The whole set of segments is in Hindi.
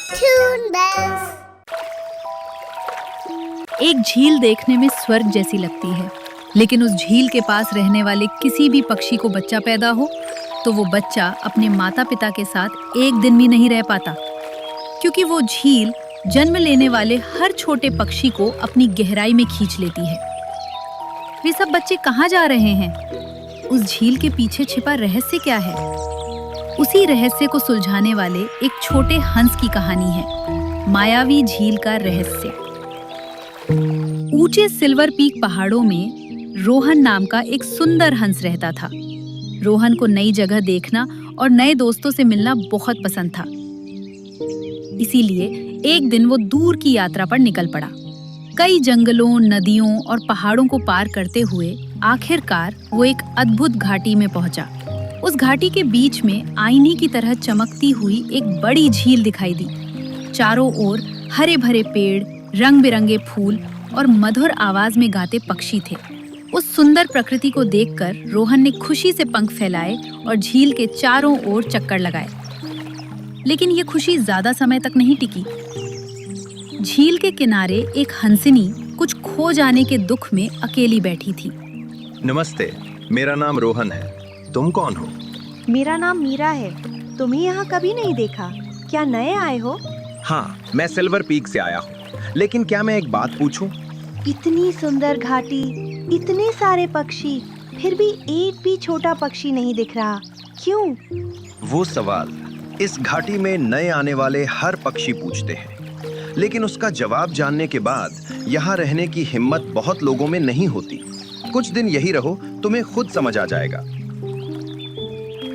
Toon Bells. एक झील देखने में स्वर्ग जैसी लगती है, लेकिन उस झील के पास रहने वाले किसी भी पक्षी को बच्चा पैदा हो तो वो बच्चा अपने माता पिता के साथ एक दिन भी नहीं रह पाता, क्योंकि वो झील जन्म लेने वाले हर छोटे पक्षी को अपनी गहराई में खींच लेती है। वे सब बच्चे कहाँ जा रहे हैं? उस झील के पीछे छिपा रहस्य क्या है? उसी रहस्य को सुलझाने वाले एक छोटे हंस की कहानी है, मायावी झील का रहस्य। ऊंचे सिल्वर पीक पहाड़ों में रोहन नाम का एक सुंदर हंस रहता था। रोहन को नई जगह देखना और नए दोस्तों से मिलना बहुत पसंद था। इसीलिए एक दिन वो दूर की यात्रा पर निकल पड़ा। कई जंगलों, नदियों और पहाड़ों को पार करते हुए आखिरकार वो एक अद्भुत घाटी में पहुंचा। उस घाटी के बीच में आईने की तरह चमकती हुई एक बड़ी झील दिखाई दी। चारों ओर हरे भरे पेड़, रंग बिरंगे फूल और मधुर आवाज में गाते पक्षी थे। उस सुंदर प्रकृति को देखकर रोहन ने खुशी से पंख फैलाए और झील के चारों ओर चक्कर लगाए। लेकिन ये खुशी ज्यादा समय तक नहीं टिकी। झील के किनारे एक हंसिनी कुछ खो जाने के दुख में अकेली बैठी थी। नमस्ते, मेरा नाम रोहन है। तुम कौन हो? मेरा नाम मीरा है। तुम्हें यहाँ कभी नहीं देखा। क्या नए आए हो? हाँ, मैं सिल्वर पीक से आया हूँ। लेकिन क्या मैं एक बात पूछूं? इतनी सुंदर घाटी, इतने सारे पक्षी, फिर भी एक भी छोटा पक्षी नहीं दिख रहा। क्यों? वो सवाल इस घाटी में नए आने वाले हर पक्षी पूछते हैं, लेकिन उसका जवाब जानने के बाद यहाँ रहने की हिम्मत बहुत लोगों में नहीं होती। कुछ दिन यही रहो, तुम्हें खुद समझ आ जाएगा।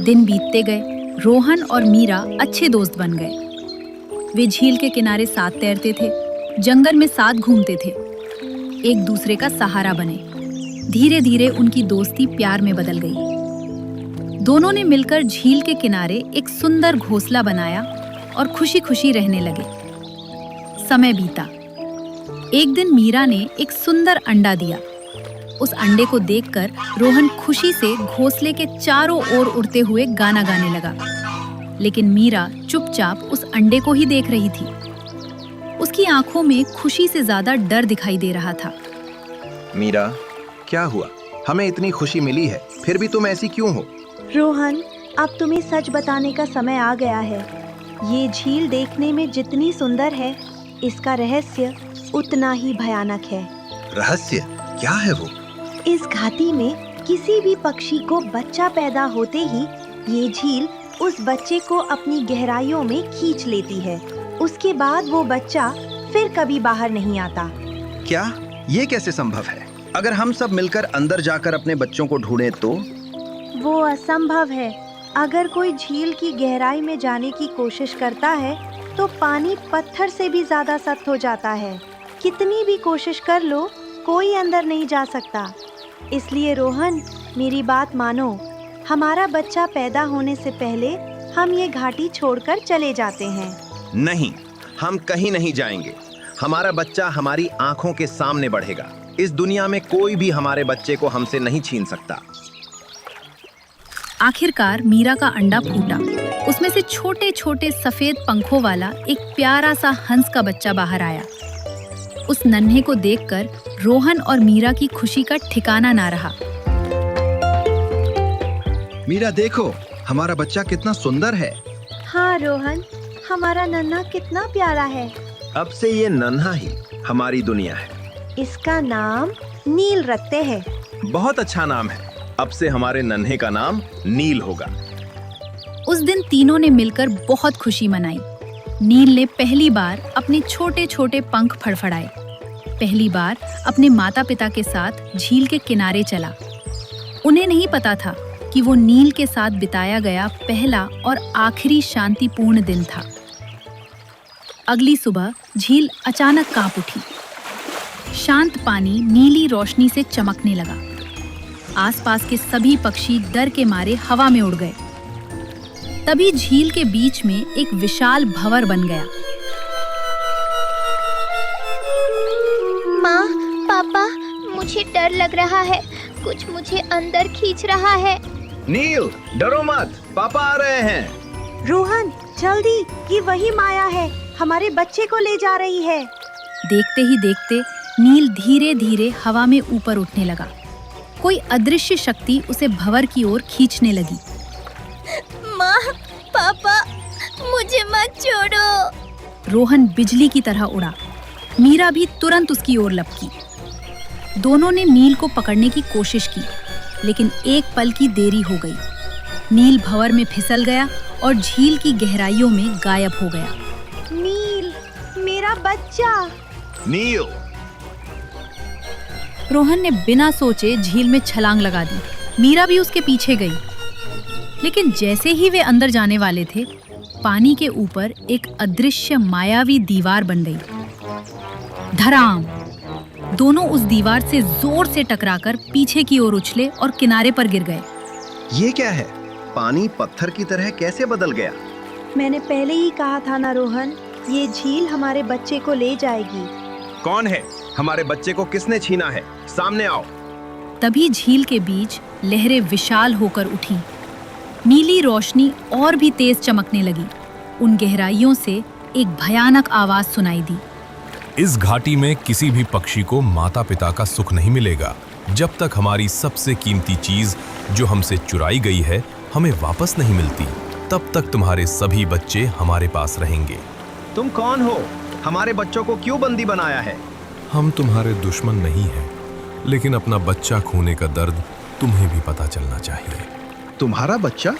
दिन बीतते गए। रोहन और मीरा अच्छे दोस्त बन गए। वे झील के किनारे साथ तैरते थे, जंगल में साथ घूमते थे, एक दूसरे का सहारा बने। धीरे धीरे उनकी दोस्ती प्यार में बदल गई। दोनों ने मिलकर झील के किनारे एक सुंदर घोंसला बनाया और खुशी खुशी रहने लगे। समय बीता। एक दिन मीरा ने एक सुंदर अंडा दिया। उस अंडे को देखकर रोहन खुशी से घोंसले के चारों ओर उड़ते हुए गाना गाने लगा, लेकिन मीरा चुपचाप उस अंडे को ही देख रही थी। उसकी आंखों में खुशी से ज्यादा डर दिखाई दे रहा था। मीरा, क्या हुआ? हमें इतनी खुशी मिली है, फिर भी तुम ऐसी क्यों हो? रोहन, अब तुम्हें सच बताने का समय आ गया है। ये झील देखने में जितनी सुंदर है, इसका रहस्य उतना ही भयानक है। रहस्य क्या है वो? इस घाटी में किसी भी पक्षी को बच्चा पैदा होते ही ये झील उस बच्चे को अपनी गहराइयों में खींच लेती है। उसके बाद वो बच्चा फिर कभी बाहर नहीं आता। क्या ये कैसे संभव है? अगर हम सब मिलकर अंदर जाकर अपने बच्चों को ढूंढें तो? वो असंभव है। अगर कोई झील की गहराई में जाने की कोशिश करता है तो पानी पत्थर से भी ज्यादा सख्त हो जाता है। कितनी भी कोशिश कर लो, कोई अंदर नहीं जा सकता। इसलिए रोहन, मेरी बात मानो। हमारा बच्चा पैदा होने से पहले हम ये घाटी छोड़कर चले जाते हैं। नहीं, हम कहीं नहीं जाएंगे। हमारा बच्चा हमारी आंखों के सामने बढ़ेगा। इस दुनिया में कोई भी हमारे बच्चे को हमसे नहीं छीन सकता। आखिरकार मीरा का अंडा फूटा। उसमें से छोटे छोटे सफेद पंखों वाला एक प्यारा सा हंस का बच्चा बाहर आया। उस नन्हे को देखकर रोहन और मीरा की खुशी का ठिकाना ना रहा। मीरा, देखो, हमारा बच्चा कितना सुंदर है। हाँ रोहन, हमारा नन्हा कितना प्यारा है। अब से ये नन्हा ही हमारी दुनिया है। इसका नाम नील रखते हैं। बहुत अच्छा नाम है। अब से हमारे नन्हे का नाम नील होगा। उस दिन तीनों ने मिलकर बहुत खुशी मनाई। नील ने पहली बार अपने छोटे छोटे पंख फड़फड़ाए। पहली बार अपने माता पिता के साथ झील के किनारे चला। उन्हें नहीं पता था कि वो नील के साथ बिताया गया पहला और आखिरी शांतिपूर्ण दिन था। अगली सुबह झील अचानक कांप उठी। शांत पानी नीली रोशनी से चमकने लगा। आसपास के सभी पक्षी डर के मारे हवा में उड़ गए। तभी झील के बीच में एक विशाल भंवर बन गया। माँ, पापा, मुझे डर लग रहा है। कुछ मुझे अंदर खींच रहा है। नील, डरो मत, पापा आ रहे हैं। रोहन, जल्दी, ये वही माया है। हमारे बच्चे को ले जा रही है। देखते ही देखते नील धीरे धीरे हवा में ऊपर उठने लगा। कोई अदृश्य शक्ति उसे भंवर की ओर खींचने लगी। माँ, पापा, मुझे मत छोड़ो। रोहन बिजली की तरह उड़ा। मीरा भी तुरंत उसकी ओर लपकी। दोनों ने नील को पकड़ने की कोशिश की, लेकिन एक पल की देरी हो गई। नील भंवर में फिसल गया और झील की गहराइयों में गायब हो गया। नील, मेरा बच्चा। नील! रोहन ने बिना सोचे झील में छलांग लगा दी। मीरा भी उसके पीछे गई, लेकिन जैसे ही वे अंदर जाने वाले थे, पानी के ऊपर एक अदृश्य मायावी दीवार बन गई। धड़ाम! दोनों उस दीवार से जोर से टकराकर पीछे की ओर उछले और किनारे पर गिर गए। ये क्या है? पानी पत्थर की तरह कैसे बदल गया? मैंने पहले ही कहा था ना रोहन, ये झील हमारे बच्चे को ले जाएगी। कौन है? हमारे बच्चे को किसने छीना है? सामने आओ। तभी झील के बीच लहरें विशाल होकर उठी। नीली रोशनी और भी तेज चमकने लगी। उन गहराइयों से एक भयानक आवाज सुनाई दी। इस घाटी में किसी भी पक्षी को माता पिता का सुख नहीं मिलेगा जब तक हमारी सबसे कीमती चीज जो हमसे चुराई गई है हमें वापस नहीं मिलती। तब तक तुम्हारे सभी बच्चे हमारे पास रहेंगे। तुम कौन हो? हमारे बच्चों को क्यों बंदी बनाया है? हम तुम्हारे दुश्मन नहीं हैं, लेकिन अपना बच्चा खोने का दर्द तुम्हें भी पता चलना चाहिए। तुम्हारा बच्चा?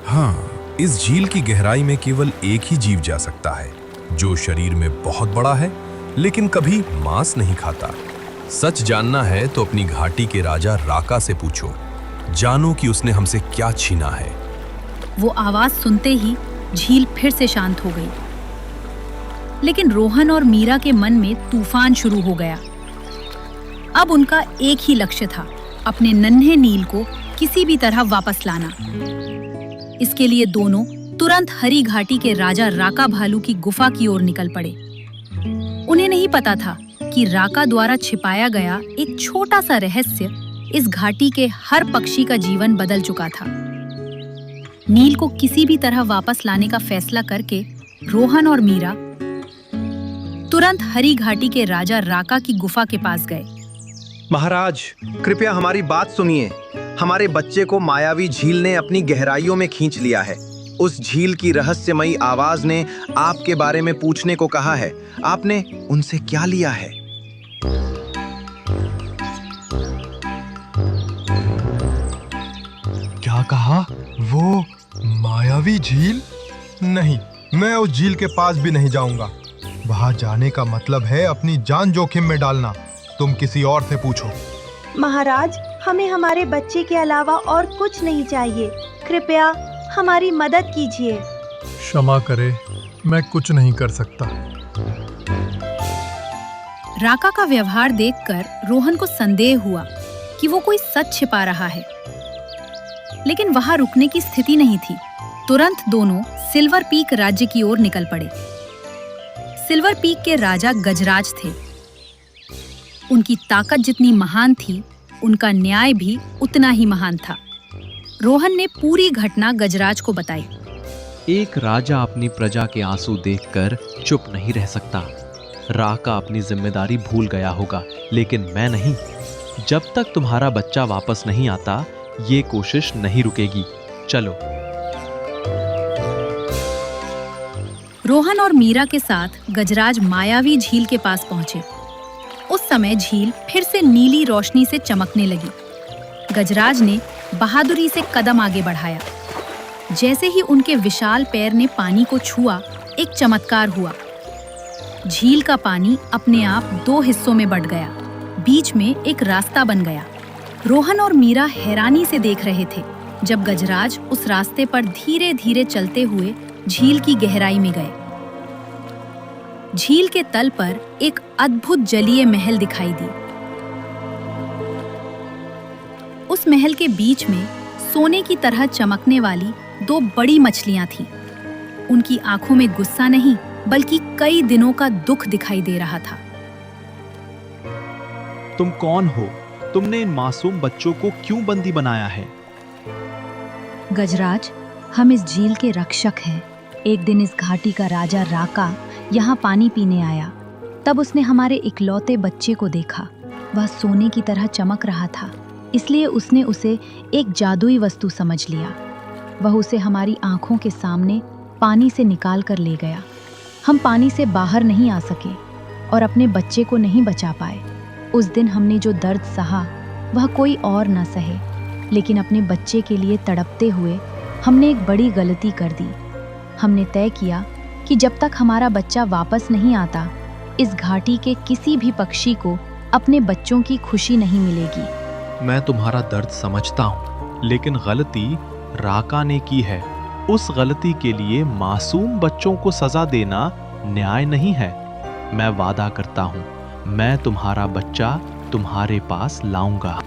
हाँ, इस झील की गहराई में केवल एक ही जीव जा सकता है, जो शरीर में बहुत बड़ा है लेकिन कभी मांस नहीं खाता। सच जानना है तो अपनी घाटी के राजा राका से पूछो। जानो कि उसने हमसे क्या छीना है। वो आवाज सुनते ही झील फिर से शांत हो गई, लेकिन रोहन और मीरा के मन में तूफान शुरू हो गया। अब उनका एक ही लक्ष्य था, अपने नन्हे नील को किसी भी तरह वापस लाना। इसके लिए दोनों तुरंत हरी घाटी के राजा राका भालू की गुफा की ओर निकल पड़े। उन्हें नहीं पता था कि राका द्वारा छिपाया गया एक छोटा सा रहस्य इस घाटी के हर पक्षी का जीवन बदल चुका था। नील को किसी भी तरह वापस लाने का फैसला करके रोहन और मीरा तुरंत हरी घाटी के राजा राका की गुफा के पास गए। महाराज, कृपया हमारी बात सुनिए। हमारे बच्चे को मायावी झील ने अपनी गहराइयों में खींच लिया है। उस झील की रहस्यमयी आवाज ने आपके बारे में पूछने को कहा है। आपने उनसे क्या लिया है? क्या कहा? वो मायावी झील? नहीं, मैं उस झील के पास भी नहीं जाऊंगा। वहां जाने का मतलब है अपनी जान जोखिम में डालना। तुम किसी और से पूछो। महाराज, हमें हमारे बच्चे के अलावा और कुछ नहीं चाहिए। कृपया हमारी मदद कीजिए। क्षमा करे, मैं कुछ नहीं कर सकता। राका का व्यवहार देखकर रोहन को संदेह हुआ कि वो कोई सच छिपा रहा है, लेकिन वहां रुकने की स्थिति नहीं थी। तुरंत दोनों सिल्वर पीक राज्य की ओर निकल पड़े। सिल्वर पीक के राजा गजराज थे। उनकी ताकत जितनी महान थी, उनका न्याय भी उतना ही महान था। रोहन ने पूरी घटना गजराज को बताई। एक राजा अपनी प्रजा के आंसू देखकर चुप नहीं रह सकता। राका अपनी जिम्मेदारी भूल गया होगा, लेकिन मैं नहीं। जब तक तुम्हारा बच्चा वापस नहीं आता, ये कोशिश नहीं रुकेगी। चलो। रोहन और मीरा के साथ गजराज मायावी झील के पास पहुंचे। उस समय झील फिर से नीली रोशनी से चमकने लगी। गजराज ने बहादुरी से कदम आगे बढ़ाया। जैसे ही उनके विशाल पैर ने पानी को छुआ, एक चमत्कार हुआ। झील का पानी अपने आप दो हिस्सों में बंट गया। बीच में एक रास्ता बन गया। रोहन और मीरा हैरानी से देख रहे थे जब गजराज उस रास्ते पर धीरे धीरे चलते हुए झील की गहराई में गए। झील के तल पर एक अद्भुत जलीय महल दिखाई दी। उस महल के बीच में सोने की तरह चमकने वाली दो बड़ी मछलियां थीं। उनकी आंखों में गुस्सा नहीं, बल्कि कई दिनों का दुख दिखाई दे रहा था। तुम कौन हो? तुमने इन मासूम बच्चों को क्यों बंदी बनाया है? गजराज, हम इस झील के रक्षक हैं। एक दिन इस घाटी का राजा राका यहाँ पानी पीने आया। तब उसने हमारे इकलौते बच्चे को देखा। वह सोने की तरह चमक रहा था, इसलिए उसने उसे एक जादुई वस्तु समझ लिया। वह उसे हमारी आंखों के सामने पानी से निकाल कर ले गया। हम पानी से बाहर नहीं आ सके और अपने बच्चे को नहीं बचा पाए। उस दिन हमने जो दर्द सहा वह कोई और न सहे, लेकिन अपने बच्चे के लिए तड़पते हुए हमने एक बड़ी गलती कर दी। हमने तय किया कि जब तक हमारा बच्चा वापस नहीं आता, इस घाटी के किसी भी पक्षी को अपने बच्चों की खुशी नहीं मिलेगी। मैं तुम्हारा दर्द समझता हूँ, लेकिन गलती राका ने की है। उस गलती के लिए मासूम बच्चों को सजा देना न्याय नहीं है। मैं वादा करता हूँ, मैं तुम्हारा बच्चा तुम्हारे पास लाऊंगा।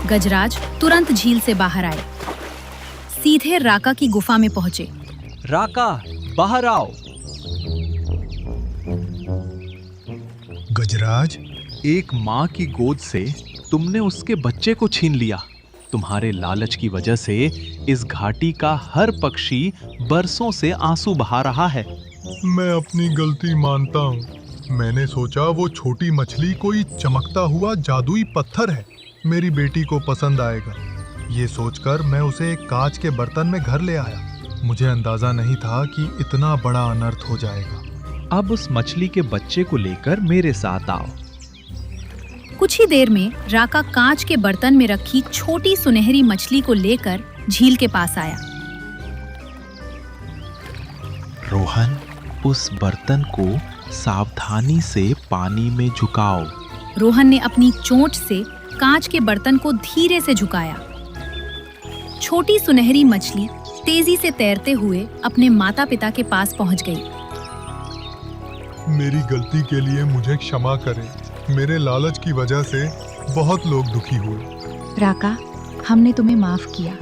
गजराज तुरंत झील से बाहर आए, सीधे राका की गुफा में पहुंचे। राका, बाहर आओ। गजराज, एक माँ की गोद से तुमने उसके बच्चे को छीन लिया। तुम्हारे लालच की वजह से इस घाटी का हर पक्षी बरसों से आंसू बहा रहा है। मैं अपनी गलती मानता हूँ। मैंने सोचा वो छोटी मछली कोई चमकता हुआ जादुई पत्थर है, मेरी बेटी को पसंद आएगा। ये सोचकर मैं उसे एक कांच के बर्तन में घर ले आया। मुझे अंदाजा नहीं था कि इतना बड़ा अनर्थ हो जाएगा। अब उस मछली के बच्चे को लेकर मेरे साथ आओ। कुछ ही देर में राका कांच के बर्तन में रखी छोटी सुनहरी मछली को लेकर झील के पास आया। रोहन, उस बर्तन को सावधानी से पानी में झुकाओ। रोहन ने अपनी चोंच से कांच के बर्तन को धीरे से झुकाया। छोटी सुनहरी मछली तेजी से तैरते हुए अपने माता पिता के पास पहुंच गई। मेरी गलती के लिए मुझे क्षमा करें। मेरे लालच की वजह से बहुत लोग दुखी हुए। राका, हमने तुम्हें माफ किया।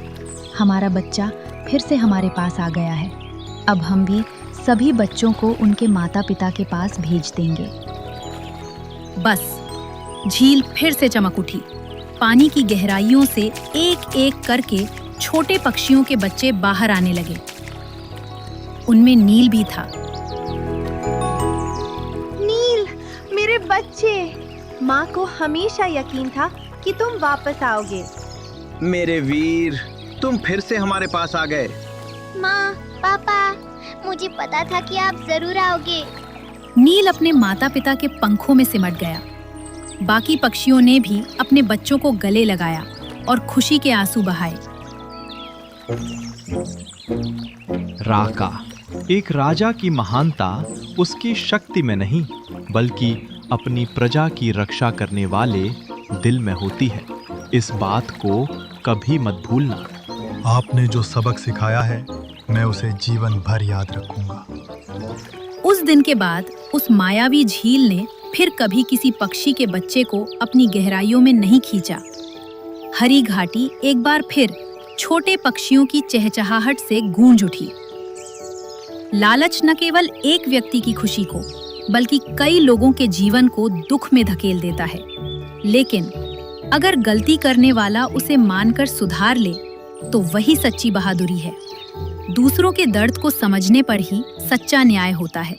हमारा बच्चा फिर से हमारे पास आ गया है। अब हम भी सभी बच्चों को उनके माता पिता के पास भेज देंगे। बस, झील फिर से चमक उठी। पानी की गहराइयों से एक एक करके छोटे पक्षियों के बच्चे बाहर आने लगे। उनमें नील भी था। नील, मेरे बच्चे! माँ को हमेशा यकीन था कि तुम वापस आओगे। मेरे वीर, तुम फिर से हमारे पास आ गए। माँ, पापा, मुझे पता था कि आप जरूर आओगे। नील अपने माता पिता के पंखों में सिमट गया। बाकी पक्षियों ने भी अपने बच्चों को गले लगाया और खुशी के आंसू बहाए। राका, एक राजा की महानता उसकी शक्ति में नहीं, बल्कि अपनी प्रजा की रक्षा करने वाले दिल में होती है। इस बात को कभी मत भूलना। आपने जो सबक सिखाया है, मैं उसे जीवन भर याद रखूंगा। उस दिन के बाद उस मायावी झील ने फिर कभी किसी पक्षी के बच्चे को अपनी गहराइयों में नहीं खींचा। हरी घाटी एक बार फिर छोटे पक्षियों की चहचहाहट से गूंज उठी। लालच न केवल एक व्यक्ति की खुशी को, बल्कि कई लोगों के जीवन को दुख में धकेल देता है। लेकिन अगर गलती करने वाला उसे मानकर सुधार ले, तो वही सच्ची बहादुरी है। दूसरों के दर्द को समझने पर ही सच्चा न्याय होता है।